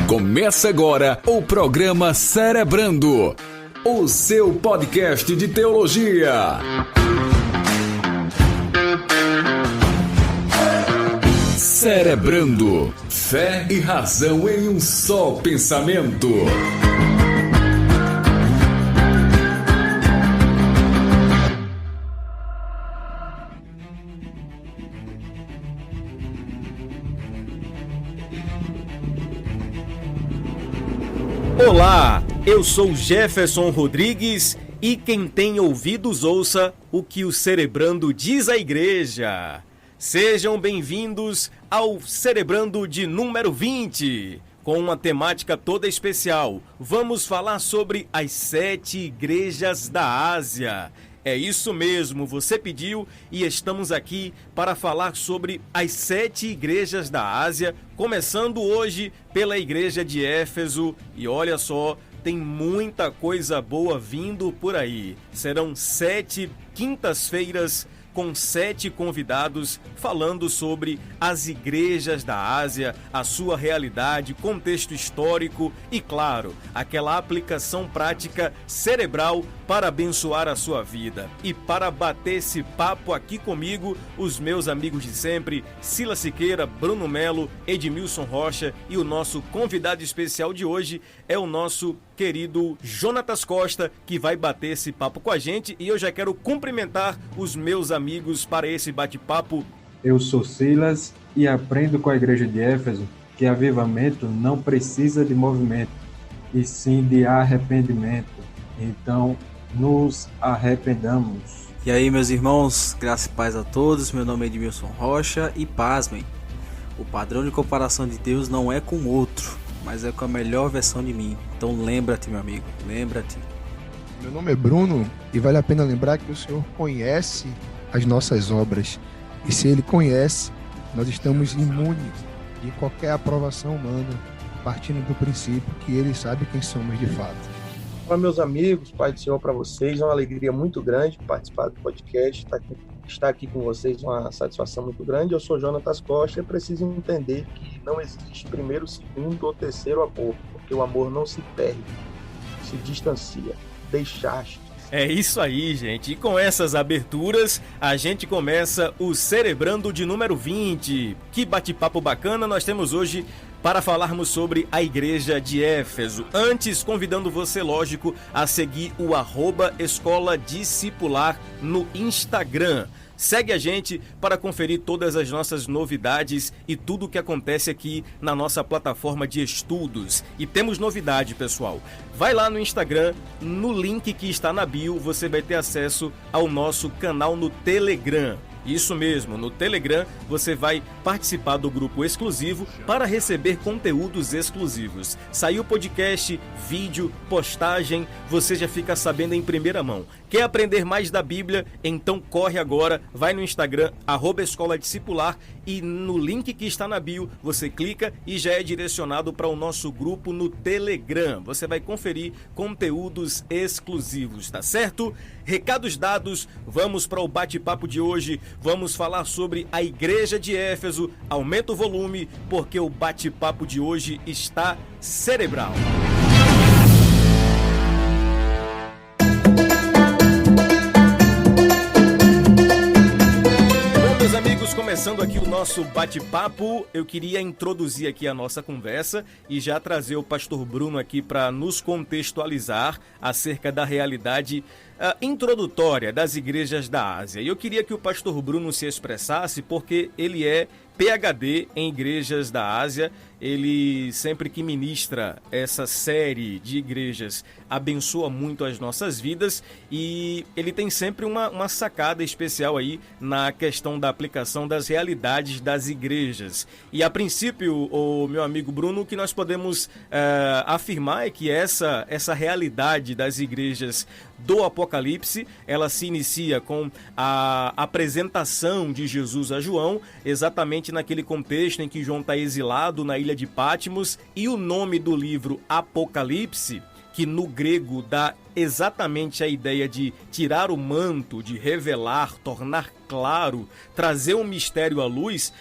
Começa agora o programa Cerebrando, o seu podcast de teologia. Cerebrando, fé e razão em um só pensamento. Olá, eu sou Jefferson Rodrigues e quem tem ouvidos ouça o que o Cerebrando diz à igreja. Sejam bem-vindos ao Cerebrando de número 20, com uma temática toda especial. Vamos falar sobre as 7 igrejas da Ásia. É isso mesmo, você pediu e estamos aqui para falar sobre as 7 igrejas da Ásia, começando hoje pela igreja de Éfeso. E olha só, tem muita coisa boa vindo por aí. Serão 7 quintas-feiras com 7 convidados falando sobre as igrejas da Ásia, a sua realidade, contexto histórico e, claro, aquela aplicação prática cerebral para abençoar a sua vida. E para bater esse papo aqui comigo, os meus amigos de sempre, Silas Siqueira, Bruno Melo, Edmilson Rocha, e o nosso convidado especial de hoje é o nosso querido Jonatas Costa, que vai bater esse papo com a gente, e eu já quero cumprimentar os meus amigos para esse bate-papo. Eu sou Silas e aprendo com a igreja de Éfeso que avivamento não precisa de movimento, e sim de arrependimento. Então, nos arrependamos. E aí, meus irmãos, graça e paz a todos. Meu nome é Edmilson Rocha e pasmem, o padrão de comparação de Deus não é com outro, mas é com a melhor versão de mim. Então lembra-te, meu amigo, lembra-te. Meu nome é Bruno e vale a pena lembrar que o Senhor conhece as nossas obras. E se Ele conhece, nós estamos imunes de qualquer aprovação humana, partindo do princípio que Ele sabe quem somos de fato. Olá, meus amigos, Pai do Senhor para vocês. É uma alegria muito grande participar do podcast, estar aqui com vocês, uma satisfação muito grande. Eu sou Jonatas Costa e é preciso entender que não existe primeiro, segundo ou terceiro amor, porque o amor não se perde, se distancia, deixaste. É isso aí, gente. E com essas aberturas, a gente começa o Cerebrando de número 20. Que bate-papo bacana nós temos hoje para falarmos sobre a igreja de Éfeso. Antes, convidando você, lógico, a seguir o @Escola Discipular no Instagram. Segue a gente para conferir todas as nossas novidades e tudo o que acontece aqui na nossa plataforma de estudos. E temos novidade, pessoal. Vai lá no Instagram, no link que está na bio, você vai ter acesso ao nosso canal no Telegram. Isso mesmo, no Telegram você vai participar do grupo exclusivo para receber conteúdos exclusivos. Saiu podcast, vídeo, postagem, você já fica sabendo em primeira mão. Quer aprender mais da Bíblia? Então corre agora, vai no Instagram, @Escola Discipular, e no link que está na bio, você clica e já é direcionado para o nosso grupo no Telegram. Você vai conferir conteúdos exclusivos, tá certo? Recados dados, vamos para o bate-papo de hoje. Vamos falar sobre a igreja de Éfeso. Aumenta o volume, porque o bate-papo de hoje está cerebral. Meus amigos, começando aqui o nosso bate-papo, eu queria introduzir aqui a nossa conversa e já trazer o pastor Bruno aqui para nos contextualizar acerca da realidade introdutória das igrejas da Ásia. E eu queria que o pastor Bruno se expressasse porque ele é PhD em igrejas da Ásia. Ele sempre que ministra essa série de igrejas abençoa muito as nossas vidas e ele tem sempre uma sacada especial aí na questão da aplicação das realidades das igrejas. E a princípio, o meu amigo Bruno, o que nós podemos afirmar é que essa realidade das igrejas do Apocalipse, ela se inicia com a apresentação de Jesus a João, exatamente naquele contexto em que João está exilado na ilha de Patmos, e o nome do livro Apocalipse, que no grego dá exatamente a ideia de tirar o manto, de revelar, tornar claro, trazer um mistério à luz,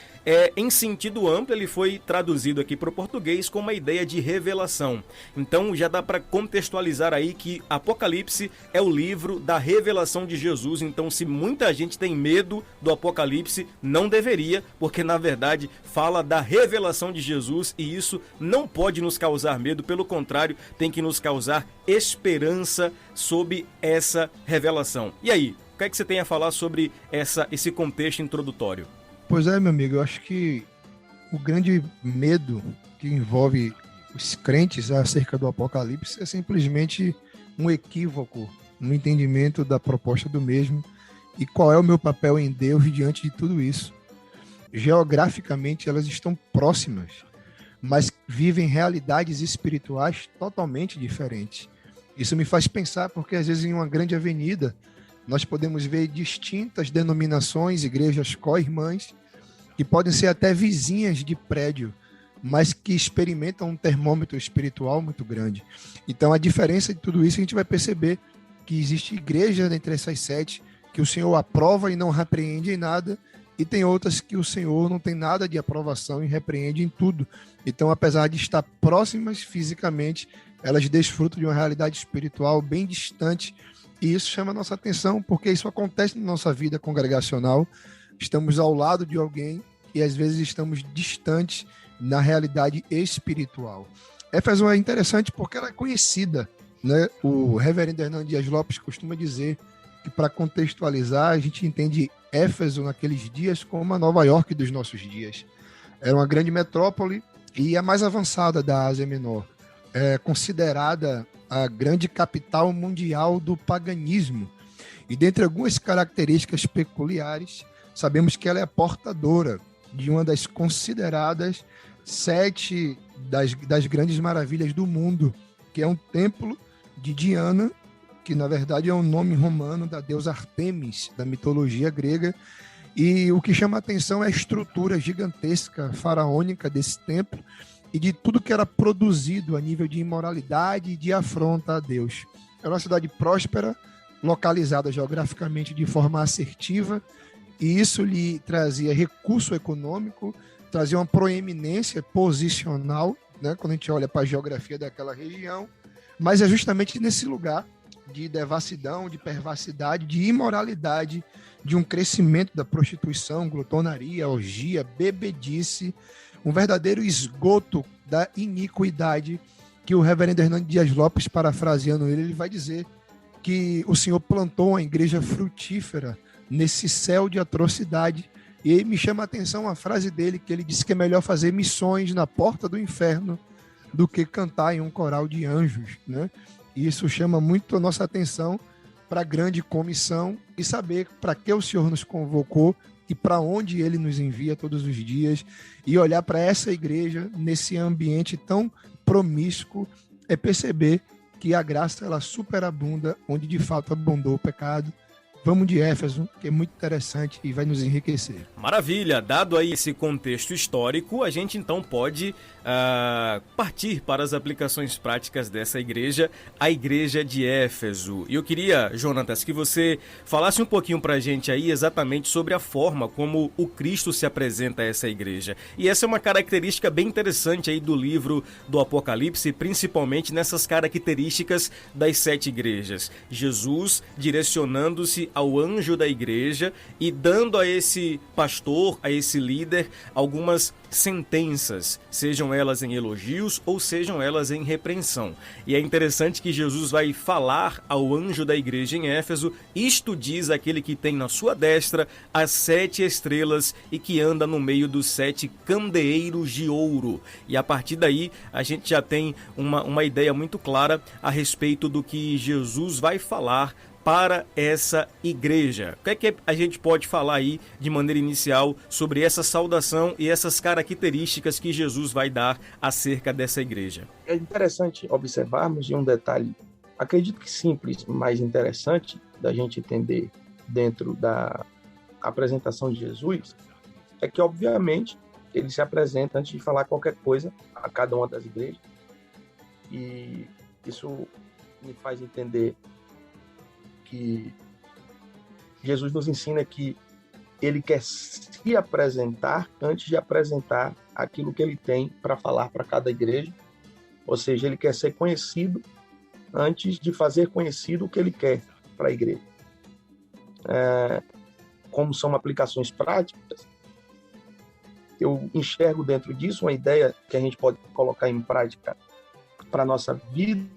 em sentido amplo, ele foi traduzido aqui para o português com uma ideia de revelação. Então já dá para contextualizar aí que Apocalipse é o livro da revelação de Jesus. Então, se muita gente tem medo do Apocalipse, não deveria, porque na verdade fala da revelação de Jesus, e isso não pode nos causar medo, pelo contrário, tem que nos causar esperança sobre essa revelação. E aí, o que é que você tem a falar sobre esse contexto introdutório? Pois é, meu amigo, eu acho que o grande medo que envolve os crentes acerca do Apocalipse é simplesmente um equívoco no entendimento da proposta do mesmo e qual é o meu papel em Deus diante de tudo isso. Geograficamente, elas estão próximas, mas vivem realidades espirituais totalmente diferentes. Isso me faz pensar porque, às vezes, em uma grande avenida, nós podemos ver distintas denominações, igrejas co-irmãs, que podem ser até vizinhas de prédio, mas que experimentam um termômetro espiritual muito grande. Então, a diferença de tudo isso, a gente vai perceber que existe igreja entre essas 7 que o Senhor aprova e não repreende em nada, e tem outras que o Senhor não tem nada de aprovação e repreende em tudo. Então, apesar de estar próximas fisicamente, elas desfrutam de uma realidade espiritual bem distante, e isso chama a nossa atenção, porque isso acontece na nossa vida congregacional. Estamos ao lado de alguém e às vezes estamos distantes na realidade espiritual. Éfeso é interessante porque ela é conhecida, né? O reverendo Hernando Dias Lopes costuma dizer que, para contextualizar, a gente entende Éfeso naqueles dias como a Nova York dos nossos dias. Era uma grande metrópole e a mais avançada da Ásia Menor. É considerada a grande capital mundial do paganismo. E dentre algumas características peculiares, sabemos que ela é portadora de uma das consideradas 7 das grandes maravilhas do mundo, que é um templo de Diana, que na verdade é um nome romano da deusa Artemis, da mitologia grega. E o que chama a atenção é a estrutura gigantesca, faraônica desse templo, e de tudo que era produzido a nível de imoralidade e de afronta a Deus. É uma cidade próspera, localizada geograficamente de forma assertiva, e isso lhe trazia recurso econômico, trazia uma proeminência posicional, né, quando a gente olha para a geografia daquela região, mas é justamente nesse lugar de devassidão, de perversidade, de imoralidade, de um crescimento da prostituição, glutonaria, orgia, bebedice, um verdadeiro esgoto da iniquidade, que o reverendo Hernando Dias Lopes, parafraseando ele vai dizer que o Senhor plantou uma igreja frutífera nesse céu de atrocidade. E aí me chama a atenção a frase dele, que ele disse que é melhor fazer missões na porta do inferno do que cantar em um coral de anjos, né? E isso chama muito a nossa atenção para a grande comissão e saber para que o Senhor nos convocou e para onde Ele nos envia todos os dias, e olhar para essa igreja nesse ambiente tão promíscuo, é perceber que a graça ela superabunda onde de fato abundou o pecado. Vamos de Éfeso, que é muito interessante e vai nos enriquecer. Maravilha! Dado aí esse contexto histórico, a gente então pode partir para as aplicações práticas dessa igreja, a igreja de Éfeso. E eu queria, Jonatas, que você falasse um pouquinho para a gente aí exatamente sobre a forma como o Cristo se apresenta a essa igreja. E essa é uma característica bem interessante aí do livro do Apocalipse, principalmente nessas características das 7 igrejas. Jesus direcionando-se ao anjo da igreja e dando a esse pastor, a esse líder, algumas sentenças, sejam elas em elogios ou sejam elas em repreensão. E é interessante que Jesus vai falar ao anjo da igreja em Éfeso: isto diz aquele que tem na sua destra as 7 estrelas e que anda no meio dos 7 candeeiros de ouro. E a partir daí a gente já tem uma ideia muito clara a respeito do que Jesus vai falar para essa igreja. O que é que a gente pode falar aí de maneira inicial sobre essa saudação e essas características que Jesus vai dar acerca dessa igreja? É interessante observarmos de um detalhe, acredito que simples, mas interessante da gente entender dentro da apresentação de Jesus, é que obviamente ele se apresenta antes de falar qualquer coisa a cada uma das igrejas, e isso me faz entender que Jesus nos ensina que ele quer se apresentar antes de apresentar aquilo que ele tem para falar para cada igreja. Ou seja, ele quer ser conhecido antes de fazer conhecido o que ele quer para a igreja. Como são aplicações práticas, eu enxergo dentro disso uma ideia que a gente pode colocar em prática para a nossa vida,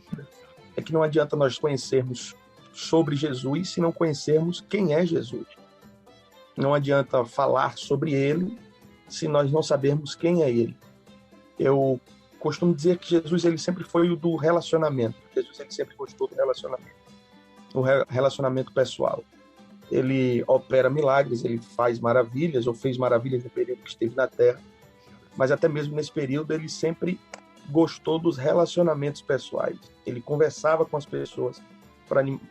é que não adianta nós conhecermos sobre Jesus se não conhecermos quem é Jesus. Não adianta falar sobre ele se nós não sabermos quem é ele. Eu costumo dizer que Jesus ele sempre foi o do relacionamento. Jesus ele sempre gostou do relacionamento. O relacionamento pessoal. Ele opera milagres, ele faz maravilhas, ou fez maravilhas no período que esteve na Terra. Mas até mesmo nesse período ele sempre gostou dos relacionamentos pessoais. Ele conversava com as pessoas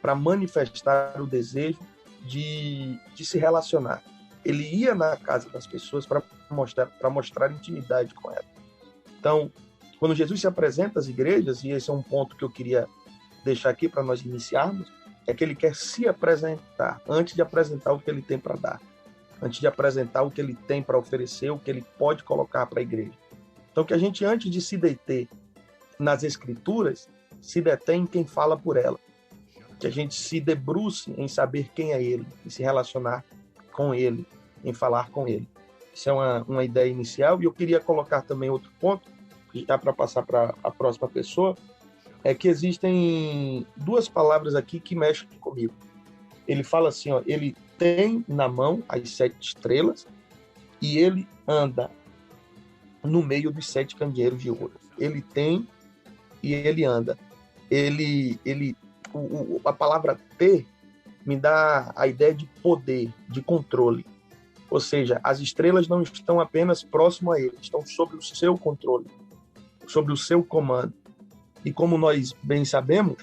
para manifestar o desejo de se relacionar. Ele ia na casa das pessoas para mostrar intimidade com elas. Então, quando Jesus se apresenta às igrejas, e esse é um ponto que eu queria deixar aqui para nós iniciarmos, é que ele quer se apresentar antes de apresentar o que ele tem para dar, antes de apresentar o que ele tem para oferecer, o que ele pode colocar para a igreja. Então, que a gente, antes de se deter nas Escrituras, se detém em quem fala por ela. Que a gente se debruce em saber quem é ele, em se relacionar com ele, em falar com ele. Isso é uma ideia inicial. E eu queria colocar também outro ponto, já para passar para a próxima pessoa, é que existem duas palavras aqui que mexem comigo. Ele fala assim, ó, ele tem na mão as 7 estrelas e ele anda no meio dos 7 candeeiros de ouro. Ele tem e ele anda. A palavra ter me dá a ideia de poder, de controle. Ou seja, as estrelas não estão apenas próximo a ele, estão sob o seu controle, sobre o seu comando. E como nós bem sabemos,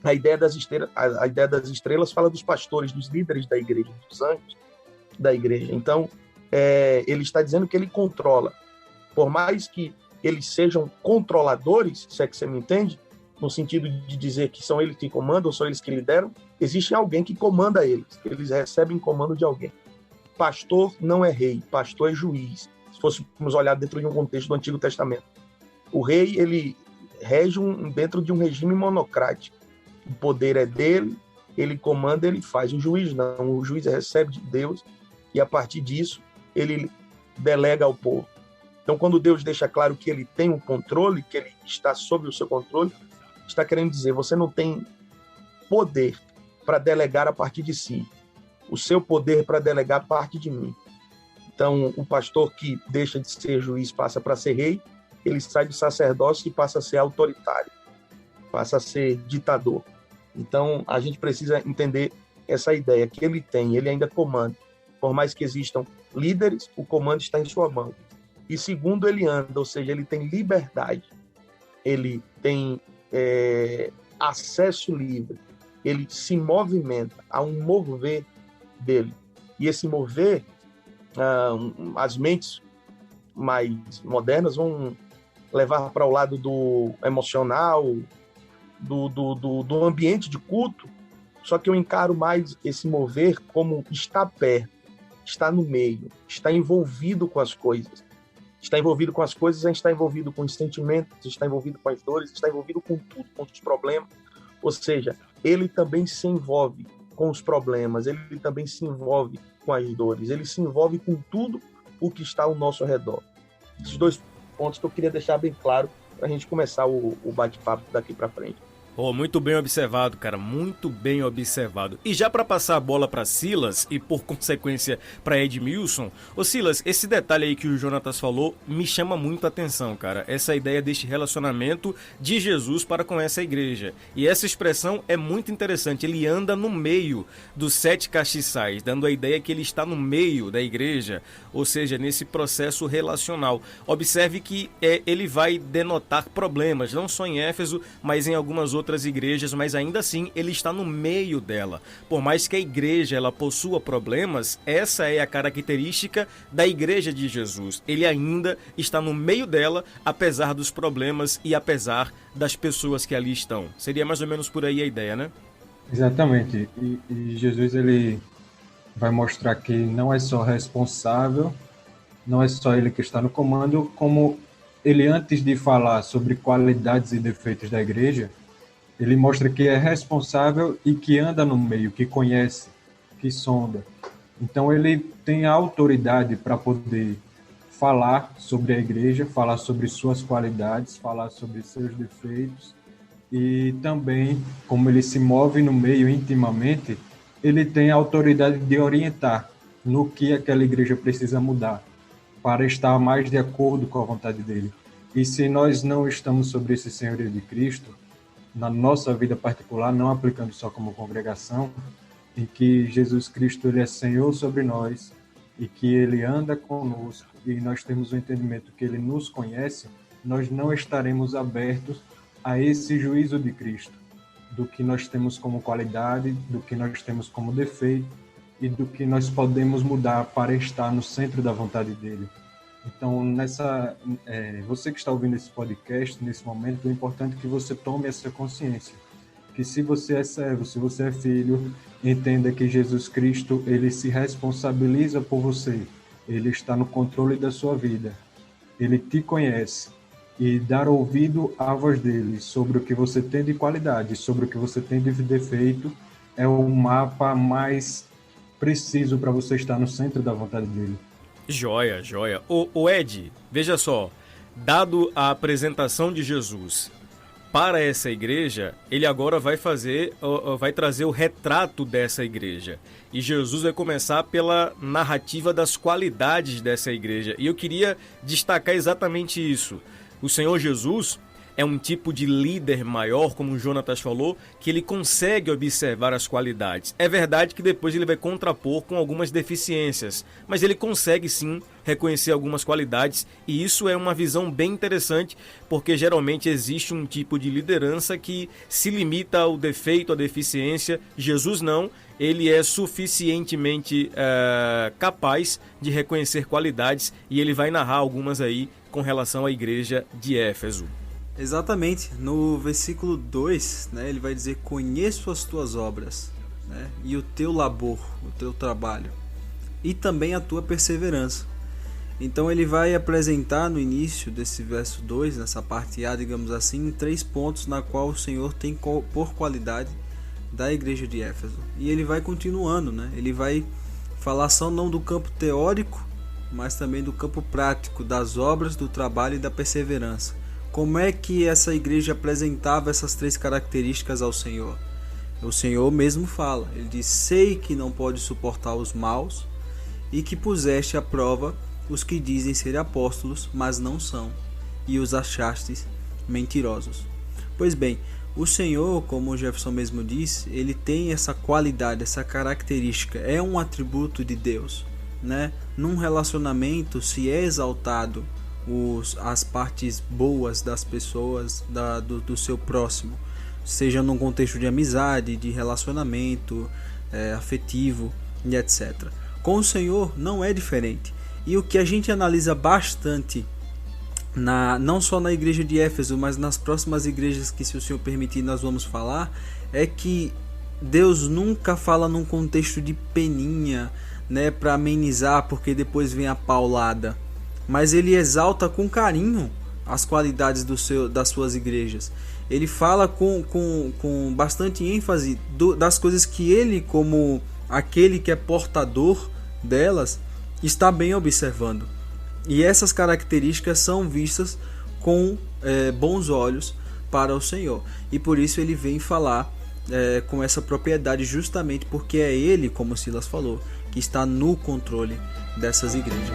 a ideia das estrelas fala dos pastores, dos líderes da igreja, dos anjos da igreja. Então, ele está dizendo que ele controla. Por mais que eles sejam controladores, se é que você me entende, no sentido de dizer que são eles que comandam, são eles que lideram, existe alguém que comanda eles recebem comando de alguém. Pastor não é rei, pastor é juiz. Se fôssemos olhar dentro de um contexto do Antigo Testamento. O rei, ele rege dentro de um regime monocrático. O poder é dele, ele comanda, ele faz. O juiz não, o juiz recebe de Deus e a partir disso ele delega ao povo. Então, quando Deus deixa claro que ele tem um controle, que ele está sob o seu controle, está querendo dizer, você não tem poder para delegar a partir de si. O seu poder para delegar parte de mim. Então, o pastor que deixa de ser juiz passa para ser rei, ele sai do sacerdócio e passa a ser autoritário, passa a ser ditador. Então, a gente precisa entender essa ideia que ele tem, ele ainda comanda. Por mais que existam líderes, o comando está em sua mão. E segundo, ele anda, ou seja, ele tem liberdade, ele tem acesso livre, ele se movimenta, há um mover dele. E esse mover, as mentes mais modernas vão levar para o lado do emocional, do ambiente de culto, só que eu encaro mais esse mover como está perto, está no meio, está envolvido com as coisas. Está envolvido com as coisas, a gente está envolvido com os sentimentos, está envolvido com as dores, está envolvido com tudo, com os problemas. Ou seja, ele também se envolve com os problemas, ele também se envolve com as dores, ele se envolve com tudo o que está ao nosso redor. Esses 2 pontos que eu queria deixar bem claro para a gente começar o bate-papo daqui para frente. Oh, muito bem observado, cara, muito bem observado. E já para passar a bola para Silas e por consequência para Edmilson, ô Silas, esse detalhe aí que o Jonatas falou me chama muito a atenção, cara. Essa ideia deste relacionamento de Jesus para com essa igreja. E essa expressão é muito interessante, ele anda no meio dos 7 castiçais, dando a ideia que ele está no meio da igreja, ou seja, nesse processo relacional. Observe que ele vai denotar problemas, não só em Éfeso, mas em algumas outras igrejas, mas ainda assim ele está no meio dela. Por mais que a igreja ela possua problemas, essa é a característica da igreja de Jesus. Ele ainda está no meio dela, apesar dos problemas e apesar das pessoas que ali estão. Seria mais ou menos por aí a ideia, né? Exatamente. E Jesus, ele vai mostrar que não é só responsável, não é só ele que está no comando, como ele, antes de falar sobre qualidades e defeitos da igreja, ele mostra que é responsável e que anda no meio, que conhece, que sonda. Então ele tem a autoridade para poder falar sobre a igreja, falar sobre suas qualidades, falar sobre seus defeitos, e também, como ele se move no meio intimamente, ele tem a autoridade de orientar no que aquela igreja precisa mudar, para estar mais de acordo com a vontade dele. E se nós não estamos sobre esse senhorio de Cristo, na nossa vida particular, não aplicando só como congregação, em que Jesus Cristo ele é Senhor sobre nós e que ele anda conosco e nós temos o entendimento que ele nos conhece, nós não estaremos abertos a esse juízo de Cristo, do que nós temos como qualidade, do que nós temos como defeito e do que nós podemos mudar para estar no centro da vontade dele. Então, você que está ouvindo esse podcast, nesse momento, é importante que você tome essa consciência, que se você é servo, se você é filho, entenda que Jesus Cristo, ele se responsabiliza por você, ele está no controle da sua vida, ele te conhece, e dar ouvido à voz dele sobre o que você tem de qualidade, sobre o que você tem de defeito, é o mapa mais preciso para você estar no centro da vontade dele. Joia, joia. O Ed, veja só, dado a apresentação de Jesus para essa igreja, ele agora vai trazer o retrato dessa igreja. E Jesus vai começar pela narrativa das qualidades dessa igreja. E eu queria destacar exatamente isso. O Senhor Jesus é um tipo de líder maior, como o Jonatas falou, que ele consegue observar as qualidades. É verdade que depois ele vai contrapor com algumas deficiências, mas ele consegue sim reconhecer algumas qualidades, e isso é uma visão bem interessante, porque geralmente existe um tipo de liderança que se limita ao defeito, à deficiência. Jesus não, ele é suficientemente capaz de reconhecer qualidades, e ele vai narrar algumas aí com relação à igreja de Éfeso. Exatamente, no versículo 2, né, ele vai dizer: conheço as tuas obras, né, e o teu labor, o teu trabalho, e também a tua perseverança. Então ele vai apresentar no início desse verso 2, nessa parte A, digamos assim, 3 pontos na qual o Senhor tem por qualidade da igreja de Éfeso. E ele vai continuando, né, ele vai falar só não do campo teórico, mas também do campo prático, das obras, do trabalho e da perseverança. Como é que essa igreja apresentava essas 3 características ao Senhor? O Senhor mesmo fala, ele diz: sei que não pode suportar os maus e que puseste à prova os que dizem ser apóstolos, mas não são, e os achastes mentirosos. Pois bem, o Senhor, como o Jefferson mesmo disse, ele tem essa qualidade, essa característica, é um atributo de Deus, né? Num relacionamento se é exaltado as partes boas das pessoas, do seu próximo, seja num contexto de amizade, de relacionamento afetivo e etc. Com o Senhor não é diferente. E o que a gente analisa bastante, não só na igreja de Éfeso, mas nas próximas igrejas que, se o Senhor permitir, nós vamos falar, é que Deus nunca fala num contexto de peninha, né, para amenizar, porque depois vem a paulada. Mas ele exalta com carinho as qualidades das suas igrejas. Ele fala com bastante ênfase das coisas que ele, como aquele que é portador delas, está bem observando. E essas características são vistas com bons olhos para o Senhor. E por isso ele vem falar com essa propriedade, justamente porque é ele, como Silas falou, que está no controle dessas igrejas.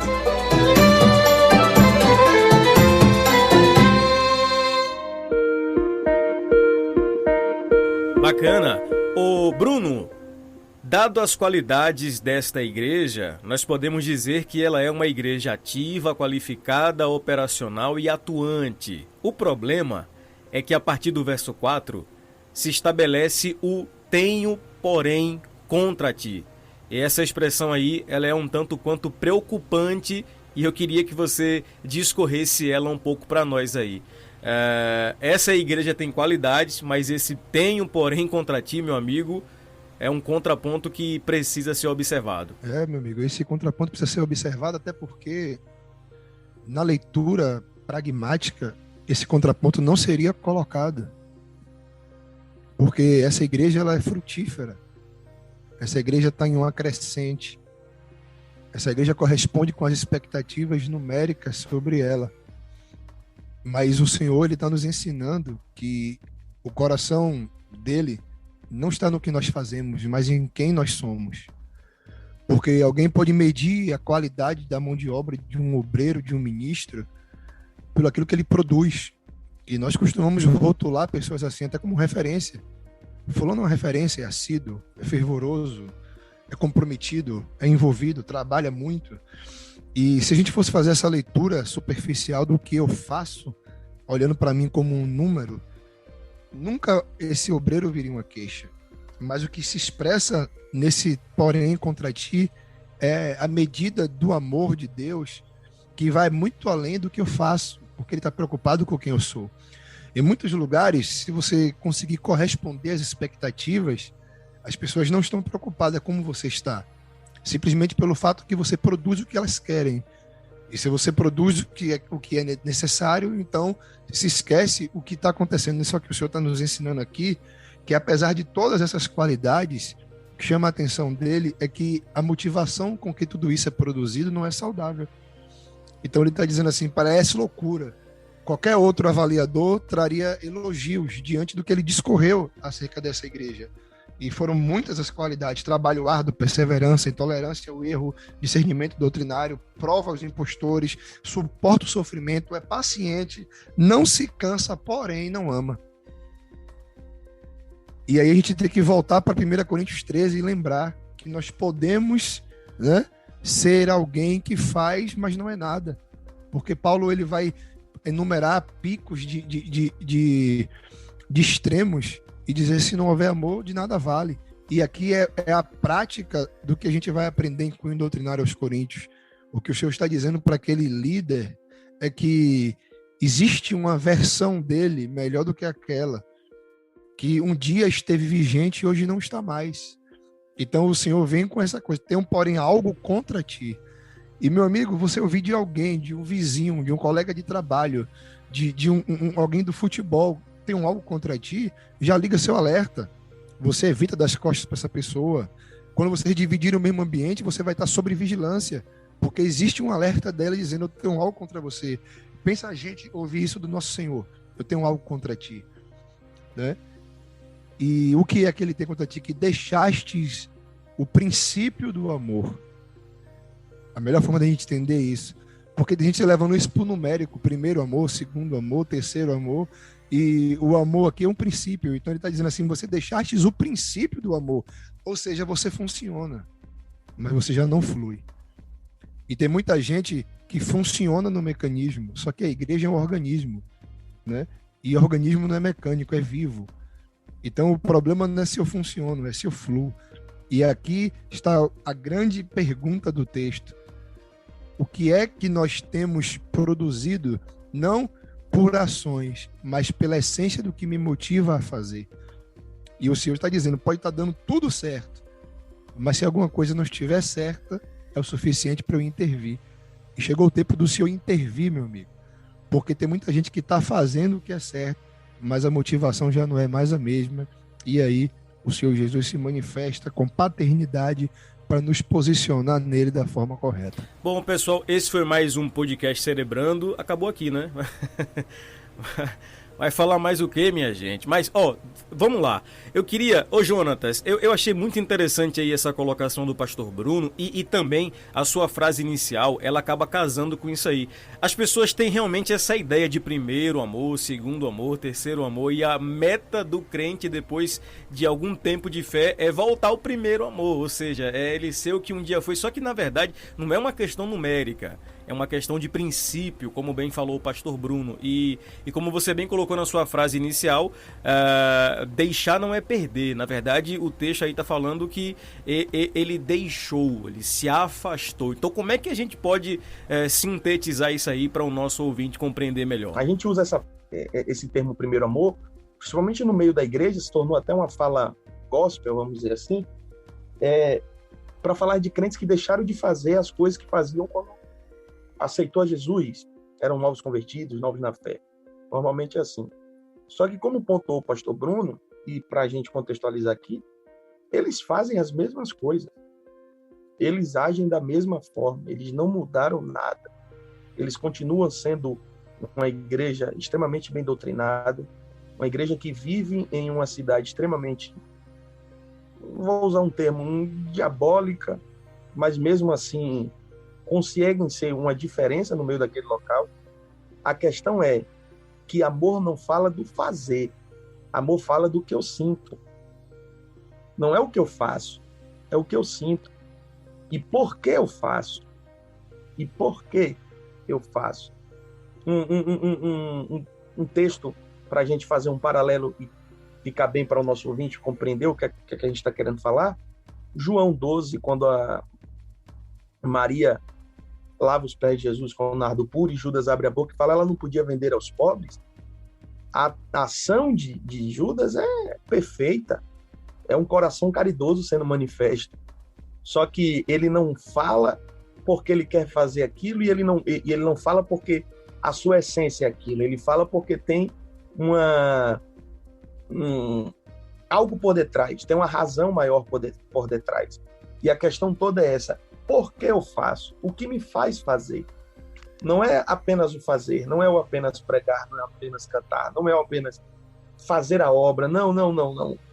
Bacana. Ô Bruno, dado as qualidades desta igreja, nós podemos dizer que ela é uma igreja ativa, qualificada, operacional e atuante. O problema é que a partir do verso 4 se estabelece o tenho, porém, contra ti. E essa expressão aí, ela é um tanto quanto preocupante, e eu queria que você discorresse ela um pouco para nós aí. Essa igreja tem qualidades, mas esse tenho, porém, contra ti, meu amigo, é um contraponto que precisa ser observado. Meu amigo, esse contraponto precisa ser observado, até porque na leitura pragmática esse contraponto não seria colocado. Porque essa igreja ela é frutífera. Essa igreja está em uma crescente. Essa igreja corresponde com as expectativas numéricas sobre ela. Mas o Senhor está nos ensinando que o coração dele não está no que nós fazemos, mas em quem nós somos. Porque alguém pode medir a qualidade da mão de obra de um obreiro, de um ministro, pelo aquilo que ele produz. E nós costumamos rotular pessoas assim até como referência. Fulano é uma referência, é assíduo, é fervoroso, é comprometido, é envolvido, trabalha muito. E se a gente fosse fazer essa leitura superficial do que eu faço, olhando para mim como um número, nunca esse obreiro viria uma queixa. Mas o que se expressa nesse porém contra ti é a medida do amor de Deus, que vai muito além do que eu faço, porque ele está preocupado com quem eu sou. Em muitos lugares, se você conseguir corresponder às expectativas, as pessoas não estão preocupadas como você está, simplesmente pelo fato que você produz o que elas querem. E se você produz o que é necessário, então se esquece o que está acontecendo. Isso é o que o Senhor está nos ensinando aqui, que apesar de todas essas qualidades, o que chama a atenção dele é que a motivação com que tudo isso é produzido não é saudável. Então ele está dizendo assim, parece loucura. Qualquer outro avaliador traria elogios diante do que ele discorreu acerca dessa igreja. E foram muitas as qualidades: trabalho árduo, perseverança, intolerância ao erro, discernimento doutrinário, prova aos impostores, suporta o sofrimento, é paciente, não se cansa, porém não ama. E aí a gente tem que voltar para 1 Coríntios 13 e lembrar que nós podemos, né, ser alguém que faz, mas não é nada. Porque Paulo ele vai enumerar picos de extremos e dizer: se não houver amor, de nada vale. E aqui é a prática do que a gente vai aprender em cunho doutrinário aos Coríntios. O que o Senhor está dizendo para aquele líder é que existe uma versão dele melhor do que aquela, que um dia esteve vigente e hoje não está mais. Então o Senhor vem com essa coisa: tem porém algo contra ti. E, meu amigo, você ouvir de alguém, de um vizinho, de um colega de trabalho, de alguém do futebol, tem algo contra ti, já liga seu alerta. Você evita dar as costas para essa pessoa. Quando vocês dividirem o mesmo ambiente, você vai estar sob vigilância, porque existe um alerta dela dizendo: eu tenho algo contra você. Pensa a gente ouvir isso do nosso Senhor: eu tenho algo contra ti, né? E o que é que ele tem contra ti? Que deixastes o princípio do amor. A melhor forma da gente entender isso, porque a gente levando isso para o numérico: primeiro amor, segundo amor, terceiro amor, e o amor aqui é um princípio. Então ele está dizendo assim: você deixastes o princípio do amor, ou seja, você funciona, mas você já não flui. E tem muita gente que funciona no mecanismo, só que a igreja é um organismo, né? E organismo não é mecânico, é vivo. Então o problema não é se eu funciono, é se eu fluo. E aqui está a grande pergunta do texto: o que é que nós temos produzido, não por ações, mas pela essência do que me motiva a fazer? E o Senhor está dizendo: pode estar dando tudo certo, mas se alguma coisa não estiver certa, é o suficiente para eu intervir. E chegou o tempo do Senhor intervir, meu amigo, porque tem muita gente que está fazendo o que é certo, mas a motivação já não é mais a mesma. E aí o Senhor Jesus se manifesta com paternidade para nos posicionar nele da forma correta. Bom, pessoal, esse foi mais um podcast Cerebrando. Acabou aqui, né? Vai falar mais o quê, minha gente? Mas, vamos lá. Eu queria... Jonatas, eu achei muito interessante aí essa colocação do pastor Bruno e também a sua frase inicial, ela acaba casando com isso aí. As pessoas têm realmente essa ideia de primeiro amor, segundo amor, terceiro amor, e a meta do crente depois de algum tempo de fé é voltar ao primeiro amor, ou seja, é ele ser o que um dia foi. Só que, na verdade, não é uma questão numérica. É uma questão de princípio, como bem falou o pastor Bruno. E como você bem colocou na sua frase inicial, deixar não é perder. Na verdade, o texto aí está falando que ele deixou, ele se afastou. Então, como é que a gente pode sintetizar isso aí para o nosso ouvinte compreender melhor? A gente usa esse termo primeiro amor, principalmente no meio da igreja, se tornou até uma fala gospel, vamos dizer assim, para falar de crentes que deixaram de fazer as coisas que faziam quando aceitou a Jesus, eram novos convertidos, novos na fé. Normalmente é assim. Só que, como pontuou o pastor Bruno, e para a gente contextualizar aqui, eles fazem as mesmas coisas. Eles agem da mesma forma, eles não mudaram nada. Eles continuam sendo uma igreja extremamente bem doutrinada, uma igreja que vive em uma cidade extremamente, vou usar um termo, diabólica, mas mesmo assim conseguem ser uma diferença no meio daquele local. A questão é que amor não fala do fazer, amor fala do que eu sinto. Não é o que eu faço, é o que eu sinto. E por que eu faço? E por que eu faço? Um texto para a gente fazer um paralelo e ficar bem para o nosso ouvinte compreender o que a gente está querendo falar. João 12, quando a Maria lava os pés de Jesus com o nardo puro e Judas abre a boca e fala, ela não podia vender aos pobres. A ação de Judas é perfeita. É um coração caridoso sendo manifesto. Só que ele não fala porque ele quer fazer aquilo e ele não fala porque a sua essência é aquilo. Ele fala porque tem algo por detrás, tem uma razão maior por detrás. E a questão toda é essa. Por que eu faço? O que me faz fazer? Não é apenas o fazer, não é o apenas pregar, não é apenas cantar, não é apenas fazer a obra. Não.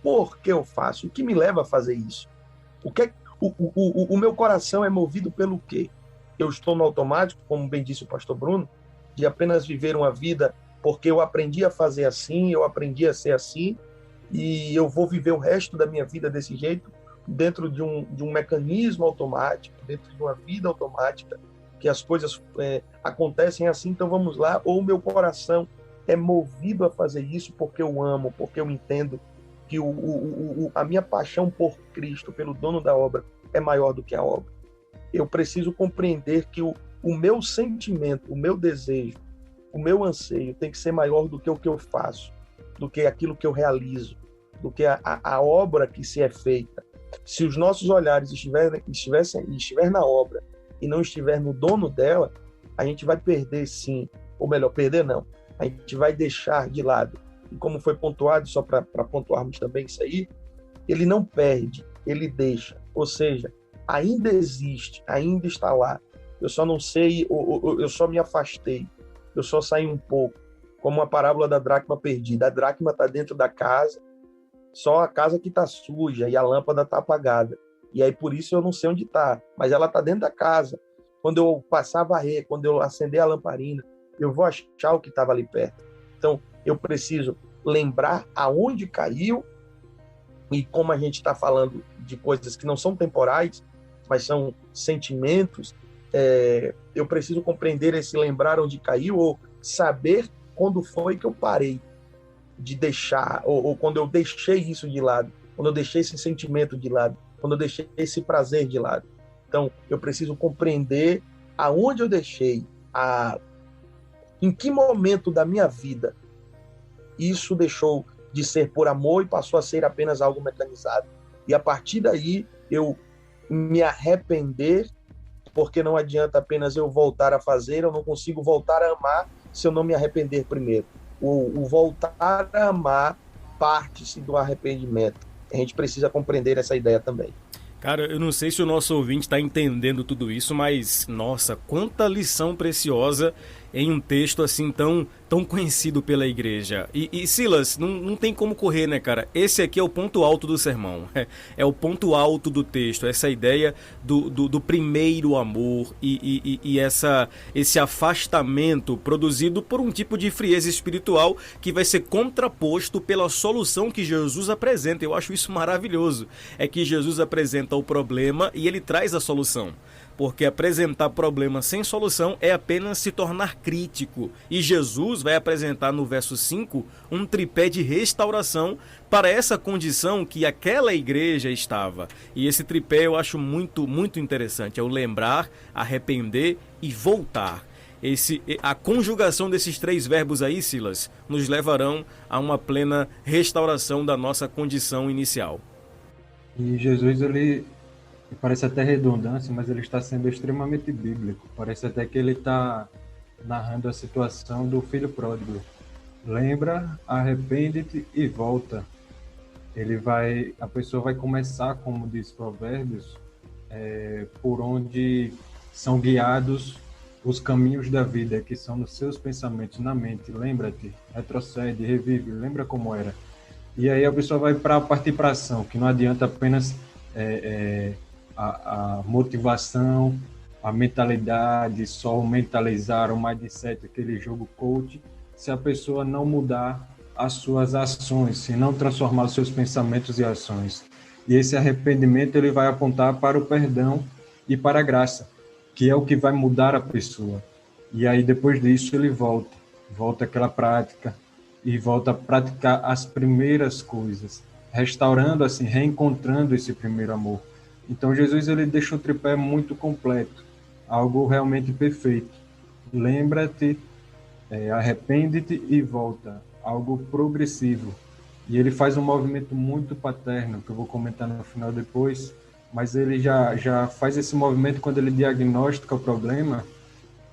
Por que eu faço? O que me leva a fazer isso? O meu coração é movido pelo quê? Eu estou no automático, como bem disse o pastor Bruno, de apenas viver uma vida porque eu aprendi a fazer assim, eu aprendi a ser assim, e eu vou viver o resto da minha vida desse jeito, dentro de um mecanismo automático, dentro de uma vida automática, que as coisas acontecem assim, então vamos lá. Ou o meu coração é movido a fazer isso porque eu amo, porque eu entendo que a minha paixão por Cristo, pelo dono da obra, é maior do que a obra. Eu preciso compreender que o meu sentimento, o meu desejo, o meu anseio tem que ser maior do que o que eu faço, do que aquilo que eu realizo, do que a obra que se é feita. Se os nossos olhares estiver na obra e não estiver no dono dela, a gente vai perder sim, ou melhor, perder não, a gente vai deixar de lado. E como foi pontuado, só para pontuarmos também isso aí, ele não perde, ele deixa. Ou seja, ainda existe, ainda está lá. Eu só não sei, eu só me afastei, eu só saí um pouco, como a parábola da dracma perdida. A dracma está dentro da casa, só a casa que está suja e a lâmpada está apagada. E aí por isso eu não sei onde está, mas ela está dentro da casa. Quando eu passar a varrer, quando eu acender a lamparina, eu vou achar o que estava ali perto. Então eu preciso lembrar aonde caiu, e como a gente está falando de coisas que não são temporais, mas são sentimentos, eu preciso compreender esse lembrar onde caiu, ou saber quando foi que eu parei de deixar, ou quando eu deixei isso de lado, quando eu deixei esse sentimento de lado, quando eu deixei esse prazer de lado. Então, eu preciso compreender aonde eu deixei, em que momento da minha vida isso deixou de ser por amor e passou a ser apenas algo mecanizado. E a partir daí, eu me arrepender, porque não adianta apenas eu voltar a fazer, eu não consigo voltar a amar se eu não me arrepender primeiro. O voltar a amar parte-se do arrependimento. A gente precisa compreender essa ideia também. Cara, eu não sei se o nosso ouvinte está entendendo tudo isso, mas, nossa, quanta lição preciosa em um texto assim tão conhecido pela igreja. E Silas, não tem como correr, né, cara? Esse aqui é o ponto alto do sermão. É o ponto alto do texto. Essa ideia do primeiro amor e esse afastamento produzido por um tipo de frieza espiritual que vai ser contraposto pela solução que Jesus apresenta. Eu acho isso maravilhoso. É que Jesus apresenta o problema e ele traz a solução. Porque apresentar problema sem solução é apenas se tornar crítico. E Jesus vai apresentar no verso 5 um tripé de restauração para essa condição que aquela igreja estava. E esse tripé eu acho muito, muito interessante. É o lembrar, arrepender e voltar. A conjugação desses três verbos aí, Silas, nos levarão a uma plena restauração da nossa condição inicial. E Jesus, ele parece até redundância, mas ele está sendo extremamente bíblico. Parece até que ele está narrando a situação do filho pródigo. Lembra, arrepende-te e volta. A pessoa vai começar, como diz Provérbios, por onde são guiados os caminhos da vida, que são nos seus pensamentos, na mente. Lembra-te, retrocede, revive, lembra como era. E aí a pessoa vai partir para a ação, que não adianta apenas a motivação, a mentalidade, só o mentalizar, o mindset, aquele jogo coach, se a pessoa não mudar as suas ações, se não transformar os seus pensamentos e ações. E esse arrependimento ele vai apontar para o perdão e para a graça, que é o que vai mudar a pessoa. E aí depois disso ele volta àquela prática e volta a praticar as primeiras coisas, restaurando assim, reencontrando esse primeiro amor. Então Jesus ele deixa o tripé muito completo, algo realmente perfeito. Lembra-te, arrepende-te e volta, algo progressivo. E ele faz um movimento muito paterno, que eu vou comentar no final depois, mas ele já faz esse movimento quando ele diagnostica o problema,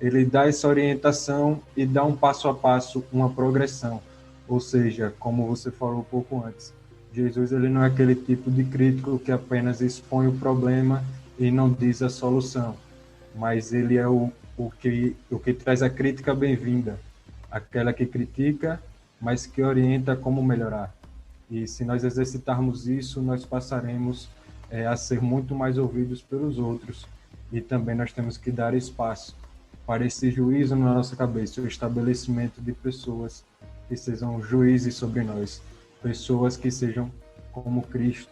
ele dá essa orientação e dá um passo a passo, uma progressão. Ou seja, como você falou um pouco antes, Jesus ele não é aquele tipo de crítico que apenas expõe o problema e não diz a solução, mas ele é o que traz a crítica bem-vinda, aquela que critica, mas que orienta como melhorar. E se nós exercitarmos isso, nós passaremos a ser muito mais ouvidos pelos outros. E também nós temos que dar espaço para esse juízo na nossa cabeça, o estabelecimento de pessoas que sejam juízes sobre nós, pessoas que sejam como Cristo,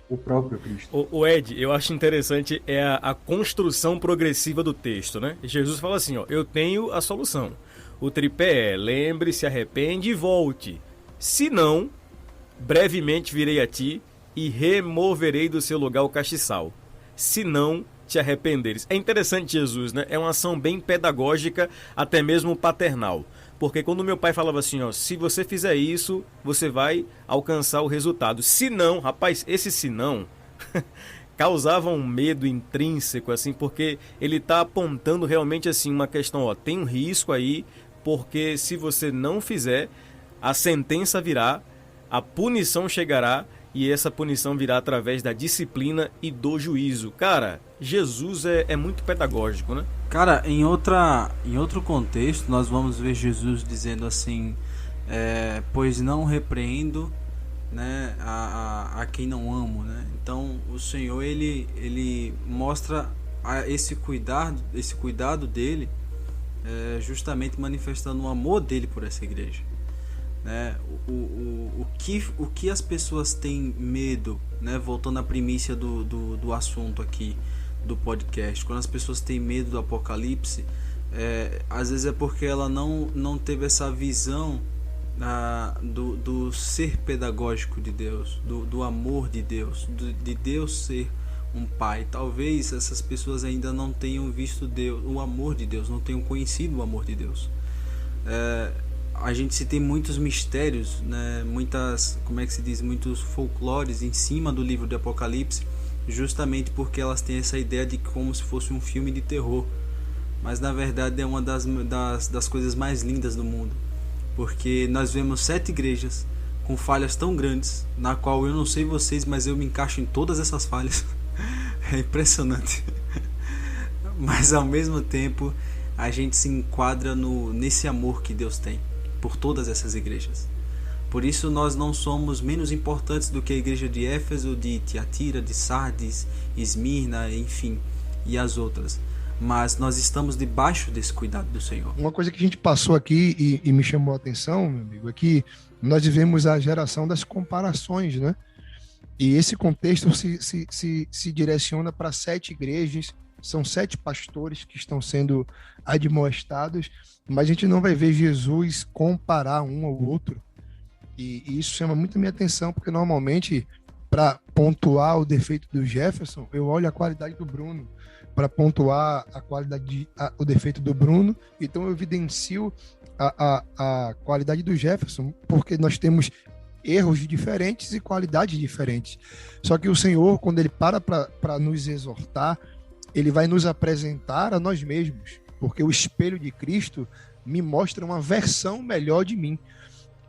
o próprio Cristo. O Ed, eu acho interessante a construção progressiva do texto, né? Jesus fala assim, ó, eu tenho a solução. O tripé é, lembre, se arrepende e volte. Se não, brevemente virei a ti e removerei do seu lugar o castiçal. Se não te arrependeres. É interessante Jesus, né? É uma ação bem pedagógica, até mesmo paternal. Porque quando meu pai falava assim, ó, se você fizer isso, você vai alcançar o resultado. Se não, rapaz, esse se não causava um medo intrínseco, assim, porque ele tá apontando realmente assim uma questão, ó, tem um risco aí, porque se você não fizer, a sentença virá, a punição chegará, e essa punição virá através da disciplina e do juízo. Cara, Jesus é muito pedagógico, né? Cara, em outro contexto, nós vamos ver Jesus dizendo assim, pois não repreendo, né, a quem não amo, né? Então, o Senhor, ele mostra esse cuidado dele, justamente manifestando o amor dele por essa igreja. Né? O que as pessoas têm medo, né? Voltando à primícia do assunto aqui do podcast, quando as pessoas têm medo do Apocalipse, às vezes é porque ela não teve essa visão do ser pedagógico de Deus, do amor de Deus, de Deus ser um pai. Talvez essas pessoas ainda não tenham visto Deus, o amor de Deus, não tenham conhecido o amor de Deus. A gente se tem muitos mistérios, né? Muitos folclores em cima do livro de Apocalipse, justamente porque elas têm essa ideia de como se fosse um filme de terror, mas na verdade é uma das coisas mais lindas do mundo, porque nós vemos 7 igrejas com falhas tão grandes, na qual eu não sei vocês, mas eu me encaixo em todas essas falhas. É impressionante. Mas ao mesmo tempo a gente se enquadra nesse amor que Deus tem por todas essas igrejas. Por isso nós não somos menos importantes do que a igreja de Éfeso, de Tiatira, de Sardes, Esmirna, enfim, e as outras. Mas nós estamos debaixo desse cuidado do Senhor. Uma coisa que a gente passou aqui e me chamou a atenção, meu amigo, é que nós vivemos a geração das comparações, né? E esse contexto se direciona para 7 igrejas, são 7 pastores que estão sendo admoestados, mas a gente não vai ver Jesus comparar um ao outro. E isso chama muito a minha atenção, porque normalmente, para pontuar o defeito do Jefferson, eu olho a qualidade do Bruno. Para pontuar o defeito do Bruno, então eu evidencio a qualidade do Jefferson, porque nós temos erros diferentes e qualidades diferentes. Só que o Senhor, quando ele para nos exortar, ele vai nos apresentar a nós mesmos, porque o espelho de Cristo me mostra uma versão melhor de mim.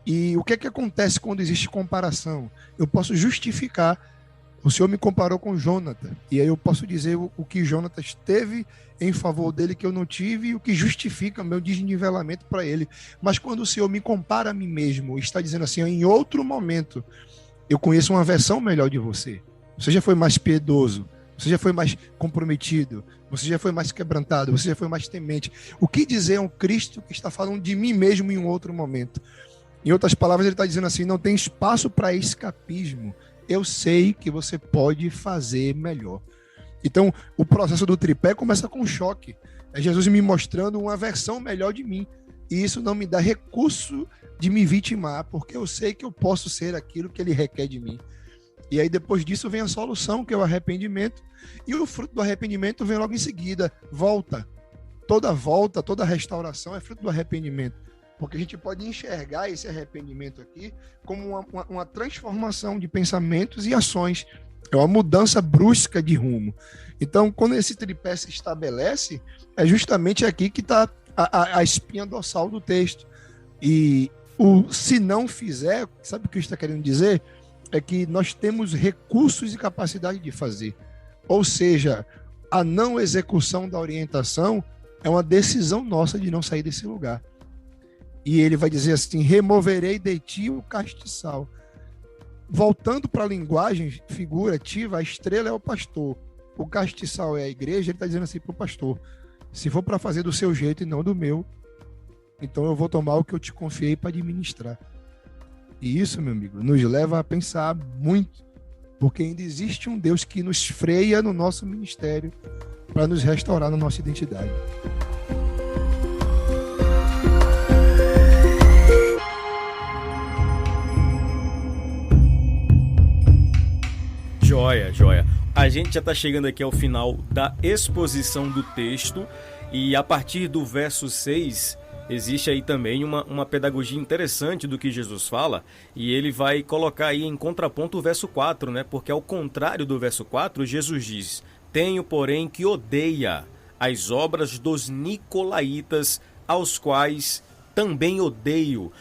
E o que é que acontece quando existe comparação? Eu posso justificar. O Senhor me comparou com Jonathan, e aí eu posso dizer o que Jonathan teve em favor dele que eu não tive, e o que justifica meu desnivelamento para ele. Mas quando o Senhor me compara a mim mesmo, está dizendo assim, em outro momento, eu conheço uma versão melhor de você. Você já foi mais piedoso, você já foi mais comprometido, você já foi mais quebrantado, você já foi mais temente. O que dizer a um Cristo que está falando de mim mesmo em um outro momento? Em outras palavras, ele está dizendo assim, não tem espaço para escapismo. Eu sei que você pode fazer melhor. Então, o processo do tripé começa com um choque. É Jesus me mostrando uma versão melhor de mim. E isso não me dá recurso de me vitimar, porque eu sei que eu posso ser aquilo que ele requer de mim. E aí, depois disso, vem a solução, que é o arrependimento. E o fruto do arrependimento vem logo em seguida. Volta, toda restauração é fruto do arrependimento. Porque a gente pode enxergar esse arrependimento aqui como uma transformação de pensamentos e ações. É uma mudança brusca de rumo. Então, quando esse tripé se estabelece, é justamente aqui que está a espinha dorsal do texto. E o se não fizer, sabe o que está querendo dizer? É que nós temos recursos e capacidade de fazer. Ou seja, a não execução da orientação é uma decisão nossa de não sair desse lugar. E ele vai dizer assim, removerei de ti o castiçal. Voltando para a linguagem figurativa, a estrela é o pastor, o castiçal é a igreja, ele está dizendo assim para o pastor, se for para fazer do seu jeito e não do meu, então eu vou tomar o que eu te confiei para administrar. E isso, meu amigo, nos leva a pensar muito, porque ainda existe um Deus que nos freia no nosso ministério para nos restaurar na nossa identidade. Joia, joia. A gente já está chegando aqui ao final da exposição do texto e a partir do verso 6 existe aí também uma pedagogia interessante do que Jesus fala e ele vai colocar aí em contraponto o verso 4, né? Porque ao contrário do verso 4, Jesus diz, tenho porém que odeia as obras dos nicolaítas, aos quais também odeio.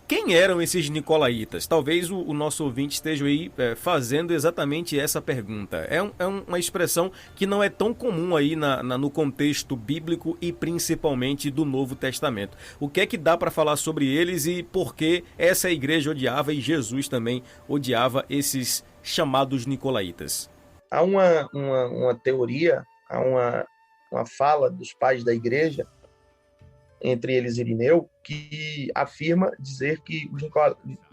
Quem eram esses nicolaítas? Talvez o nosso ouvinte esteja aí fazendo exatamente essa pergunta. É uma expressão que não é tão comum aí no contexto bíblico e principalmente do Novo Testamento. O que é que dá para falar sobre eles e por que essa igreja odiava e Jesus também odiava esses chamados nicolaítas? Há uma teoria, há uma fala dos pais da igreja, entre eles Irineu, que afirma dizer que os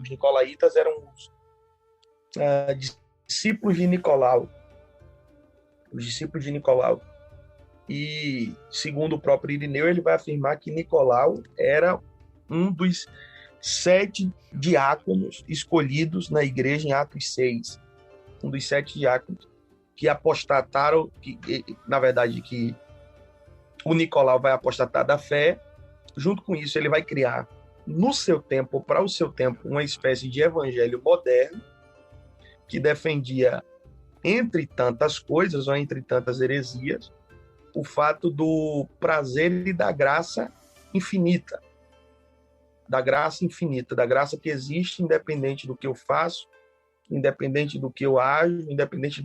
nicolaítas eram os discípulos de Nicolau. Os discípulos de Nicolau. E, segundo o próprio Irineu, ele vai afirmar que Nicolau era um dos 7 diáconos escolhidos na igreja em Atos 6. Um dos 7 diáconos que apostataram, na verdade, que o Nicolau vai apostatar da fé. Junto com isso, ele vai criar, no seu tempo, para o seu tempo, uma espécie de evangelho moderno que defendia, entre tantas coisas, ou entre tantas heresias, o fato do prazer e da graça infinita. Da graça infinita, da graça que existe independente do que eu faço, independente do que eu ajo, independente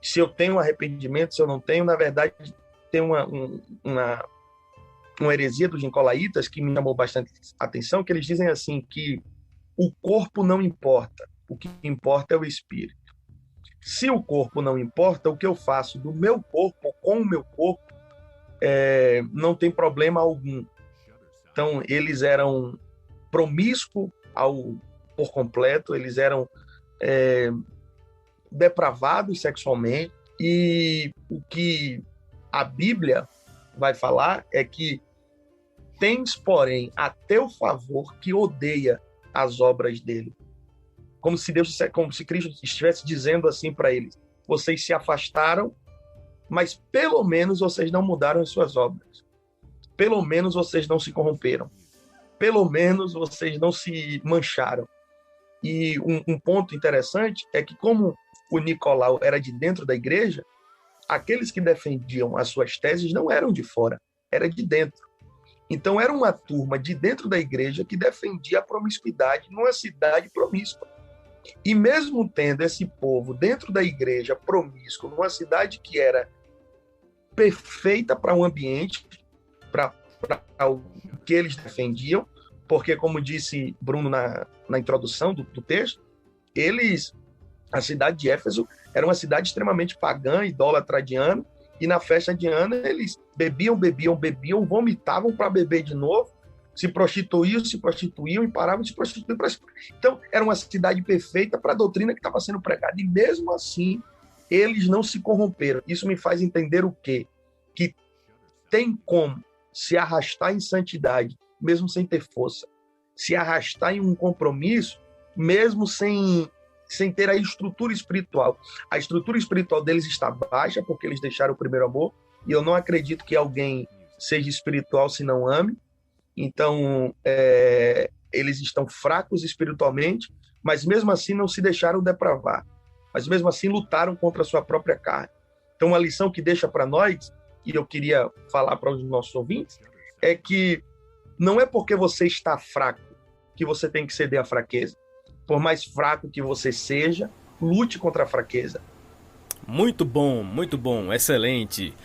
se eu tenho arrependimento, se eu não tenho. Na verdade, tem uma heresia dos nicolaítas que me chamou bastante atenção, que eles dizem assim, que o corpo não importa, o que importa é o espírito. Se o corpo não importa, o que eu faço do meu corpo, com o meu corpo, não tem problema algum. Então, eles eram promíscuos por completo, eles eram depravados sexualmente, e o que a Bíblia vai falar é que tens, porém, a teu favor que odeia as obras dele. Como se Cristo estivesse dizendo assim para eles, vocês se afastaram, mas pelo menos vocês não mudaram as suas obras. Pelo menos vocês não se corromperam. Pelo menos vocês não se mancharam. E um ponto interessante é que, como o Nicolau era de dentro da igreja, aqueles que defendiam as suas teses não eram de fora, era de dentro. Então, era uma turma de dentro da igreja que defendia a promiscuidade numa cidade promíscua. E mesmo tendo esse povo dentro da igreja promíscuo, numa cidade que era perfeita para o ambiente, para o que eles defendiam, porque, como disse Bruno na introdução do texto, a cidade de Éfeso era uma cidade extremamente pagã, idólatra de Diana, e na festa de Diana eles bebiam, vomitavam para beber de novo, se prostituíam e paravam de se prostituir. Então, era uma cidade perfeita para a doutrina que estava sendo pregada. E mesmo assim, eles não se corromperam. Isso me faz entender o quê? Que tem como se arrastar em santidade, mesmo sem ter força. Se arrastar em um compromisso, mesmo sem ter a estrutura espiritual. A estrutura espiritual deles está baixa, porque eles deixaram o primeiro amor, e eu não acredito que alguém seja espiritual se não ame. Então, eles estão fracos espiritualmente, mas mesmo assim não se deixaram depravar. Mas mesmo assim lutaram contra a sua própria carne. Então, uma lição que deixa para nós, e eu queria falar para os nossos ouvintes, é que não é porque você está fraco que você tem que ceder à fraqueza. Por mais fraco que você seja, lute contra a fraqueza. Muito bom, excelente.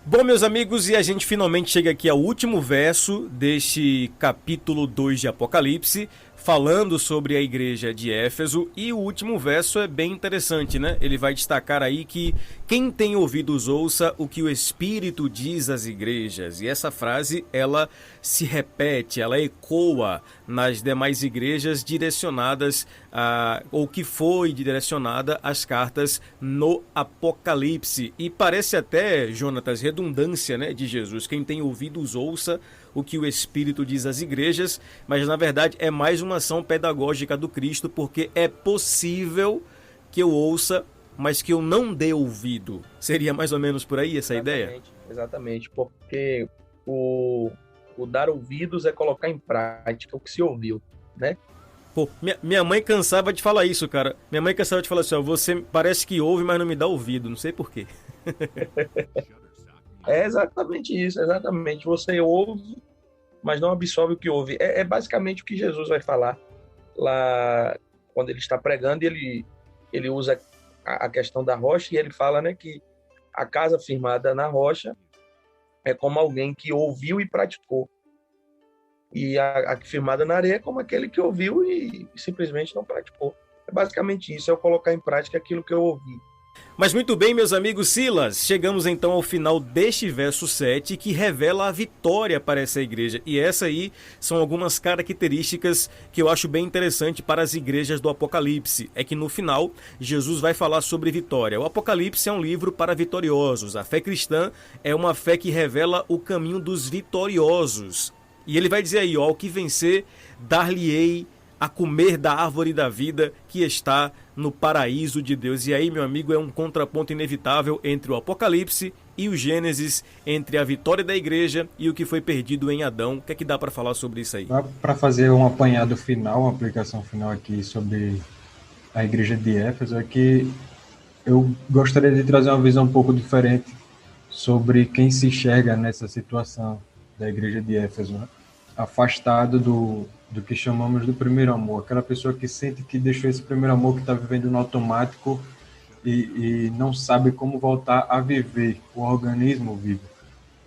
Bom, meus amigos, e a gente finalmente chega aqui ao último verso deste capítulo 2 de Apocalipse, falando sobre a igreja de Éfeso, e o último verso é bem interessante, né? Ele vai destacar aí que quem tem ouvidos ouça o que o Espírito diz às igrejas, e essa frase, ela se repete, ela ecoa nas demais igrejas direcionadas, ou que foi direcionada às cartas no Apocalipse, e parece até, Jonatas, redundância, né, de Jesus, quem tem ouvidos ouça o que o Espírito diz às igrejas, mas na verdade é mais uma ação pedagógica do Cristo, porque é possível que eu ouça, mas que eu não dê ouvido. Seria mais ou menos por aí essa ideia? Exatamente, porque o dar ouvidos é colocar em prática o que se ouviu, né? Pô, minha mãe cansava de falar isso, cara. Minha mãe cansava de falar assim, ó, você parece que ouve, mas não me dá ouvido, não sei por quê. É exatamente isso, exatamente. Você ouve, mas não absorve o que ouve. É basicamente o que Jesus vai falar lá quando ele está pregando, e ele usa a questão da rocha, e ele fala, né, que a casa firmada na rocha é como alguém que ouviu e praticou. E a firmada na areia é como aquele que ouviu e simplesmente não praticou. É basicamente isso, é eu colocar em prática aquilo que eu ouvi. Mas muito bem, meus amigos Silas, chegamos então ao final deste verso 7, que revela a vitória para essa igreja. E essa aí são algumas características que eu acho bem interessante para as igrejas do Apocalipse. É que no final, Jesus vai falar sobre vitória. O Apocalipse é um livro para vitoriosos. A fé cristã é uma fé que revela o caminho dos vitoriosos. E ele vai dizer aí, ó, ao que vencer, dar-lhe-ei a comer da árvore da vida que está no paraíso de Deus. E aí, meu amigo, é um contraponto inevitável entre o Apocalipse e o Gênesis, entre a vitória da igreja e o que foi perdido em Adão. O que é que dá para falar sobre isso aí? Para fazer um apanhado final, uma aplicação final aqui sobre a igreja de Éfeso, é que eu gostaria de trazer uma visão um pouco diferente sobre quem se enxerga nessa situação da igreja de Éfeso, né? Afastado do que chamamos do primeiro amor, aquela pessoa que sente que deixou esse primeiro amor, que está vivendo no automático e não sabe como voltar a viver, o organismo vivo.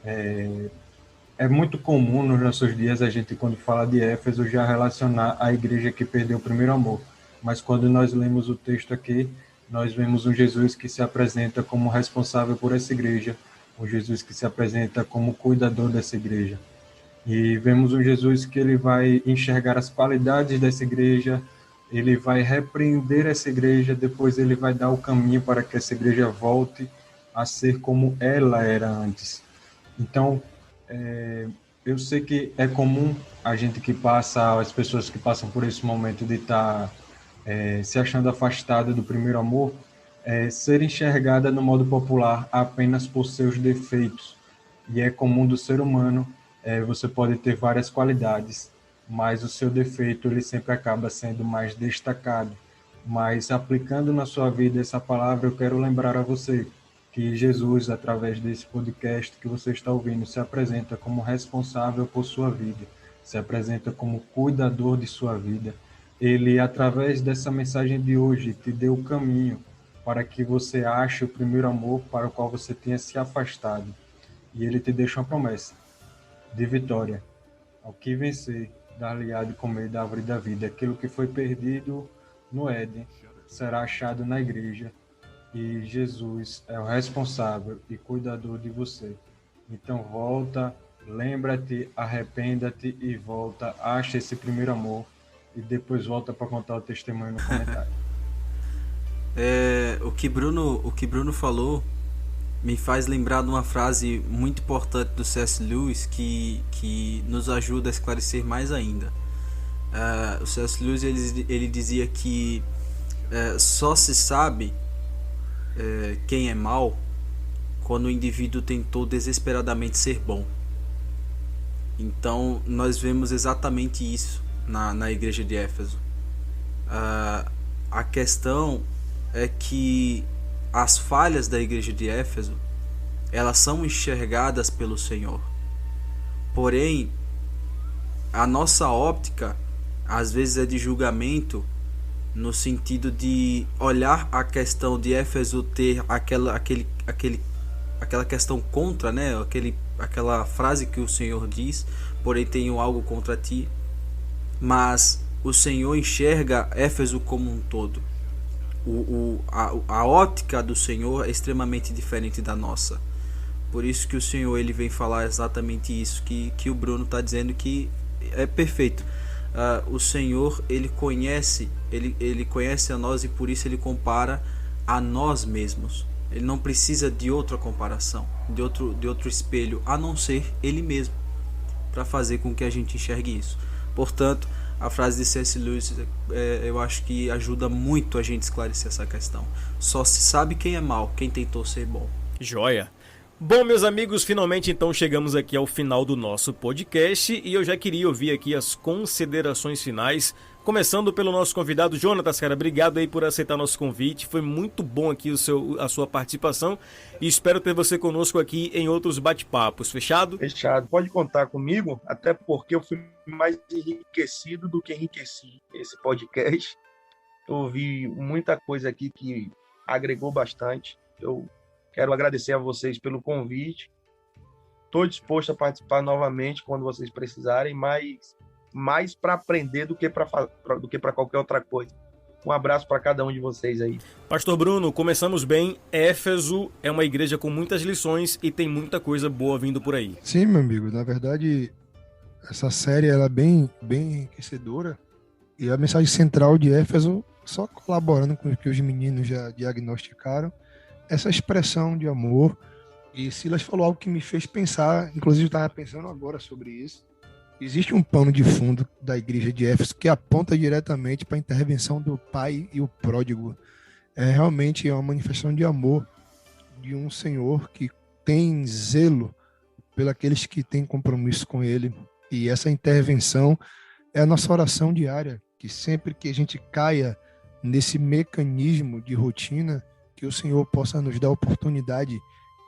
É muito comum nos nossos dias a gente, quando fala de Éfeso, já relacionar a igreja que perdeu o primeiro amor, mas quando nós lemos o texto aqui, nós vemos um Jesus que se apresenta como responsável por essa igreja, um Jesus que se apresenta como cuidador dessa igreja. E vemos um Jesus que ele vai enxergar as qualidades dessa igreja, ele vai repreender essa igreja, depois ele vai dar o caminho para que essa igreja volte a ser como ela era antes. Então, eu sei que é comum a gente que passa, as pessoas que passam por esse momento de estar se achando afastada do primeiro amor, ser enxergada no modo popular apenas por seus defeitos. E é comum do ser humano. Você pode ter várias qualidades, mas o seu defeito ele sempre acaba sendo mais destacado. Mas aplicando na sua vida essa palavra, eu quero lembrar a você que Jesus, através desse podcast que você está ouvindo, se apresenta como responsável por sua vida, se apresenta como cuidador de sua vida. Ele, através dessa mensagem de hoje, te deu o caminho para que você ache o primeiro amor para o qual você tenha se afastado. E ele te deixa uma promessa de vitória. Ao que vencer, dar-lhe-á de comer da árvore da vida. Aquilo que foi perdido no Éden será achado na igreja. E Jesus é o responsável e cuidador de você. Então volta, lembra-te, arrependa-te e volta, acha esse primeiro amor e depois volta para contar o testemunho no comentário. O que Bruno falou me faz lembrar de uma frase muito importante do C.S. Lewis que nos ajuda a esclarecer mais ainda. O C.S. Lewis ele dizia que só se sabe quem é mau quando o indivíduo tentou desesperadamente ser bom. Então nós vemos exatamente isso na igreja de Éfeso. A questão é que as falhas da igreja de Éfeso, elas são enxergadas pelo Senhor. Porém, a nossa óptica às vezes é de julgamento, no sentido de olhar a questão de Éfeso ter aquela questão contra, né? Aquela frase que o Senhor diz, porém tenho algo contra ti. Mas o Senhor enxerga Éfeso como um todo. A ótica do Senhor é extremamente diferente da nossa. Por isso que o Senhor ele vem falar exatamente isso que o Bruno está dizendo, que é perfeito. O Senhor ele conhece a nós, e por isso ele compara a nós mesmos. Ele não precisa de outra comparação, de outro espelho, a não ser ele mesmo, para fazer com que a gente enxergue isso. Portanto, a frase de C.S. Lewis, eu acho que ajuda muito a gente esclarecer essa questão. Só se sabe quem é mau, quem tentou ser bom. Joia! Bom, meus amigos, finalmente então chegamos aqui ao final do nosso podcast e eu já queria ouvir aqui as considerações finais, começando pelo nosso convidado Jonatas, cara, obrigado aí por aceitar nosso convite, foi muito bom aqui a sua participação e espero ter você conosco aqui em outros bate-papos, fechado? Fechado, pode contar comigo, até porque eu fui mais enriquecido do que enriqueci esse podcast. Eu ouvi muita coisa aqui que agregou bastante. Eu quero agradecer a vocês pelo convite. Estou disposto a participar novamente quando vocês precisarem, mais para aprender do que para qualquer outra coisa. Um abraço para cada um de vocês aí. Pastor Bruno, começamos bem. Éfeso é uma igreja com muitas lições e tem muita coisa boa vindo por aí. Sim, meu amigo. Na verdade, essa série ela é bem enriquecedora. E a mensagem central de Éfeso, só colaborando com o que os meninos já diagnosticaram, essa expressão de amor. E Silas falou algo que me fez pensar, inclusive eu estava pensando agora sobre isso. Existe um pano de fundo da igreja de Éfeso que aponta diretamente para a intervenção do pai e o pródigo. É realmente uma manifestação de amor de um Senhor que tem zelo pelos que têm compromisso com ele. E essa intervenção é a nossa oração diária, que sempre que a gente caia nesse mecanismo de rotina, que o Senhor possa nos dar a oportunidade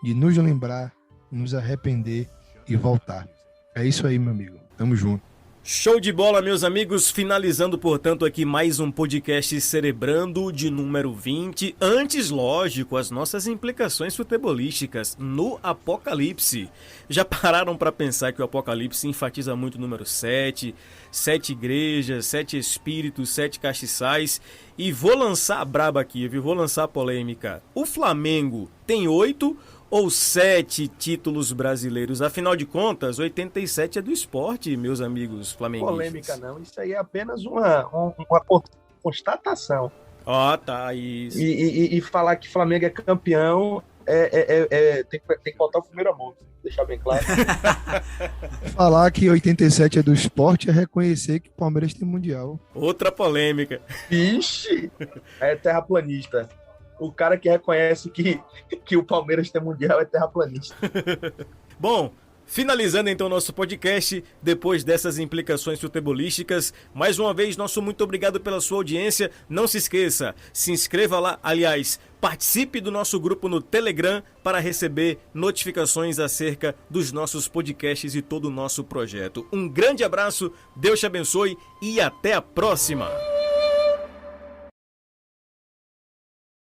de nos lembrar, nos arrepender e voltar. É isso aí, meu amigo. Tamo junto. Show de bola, meus amigos. Finalizando, portanto, aqui mais um podcast Cerebrando de número 20. Antes, lógico, as nossas implicações futebolísticas no Apocalipse. Já pararam para pensar que o Apocalipse enfatiza muito o número 7, 7 igrejas, 7 espíritos, 7 castiçais. E vou lançar a braba aqui, viu? Vou lançar a polêmica. O Flamengo tem 8 ou 7 títulos brasileiros? Afinal de contas, 87 é do esporte, meus amigos flamenguistas. Polêmica não, isso aí é apenas uma constatação. Tá, isso. E falar que Flamengo é campeão tem que faltar o primeiro amor, deixar bem claro. Falar que 87 é do esporte é reconhecer que o Palmeiras tem mundial. Outra polêmica. Ixi, é terraplanista. O cara que reconhece que o Palmeiras tem mundial é terraplanista. Bom, Finalizando então nosso podcast, depois dessas implicações futebolísticas, mais uma vez nosso muito obrigado pela sua audiência. Não se esqueça, se inscreva lá, aliás, participe do nosso grupo no Telegram para receber notificações acerca dos nossos podcasts e todo o nosso projeto. Um grande abraço, Deus te abençoe e até a próxima!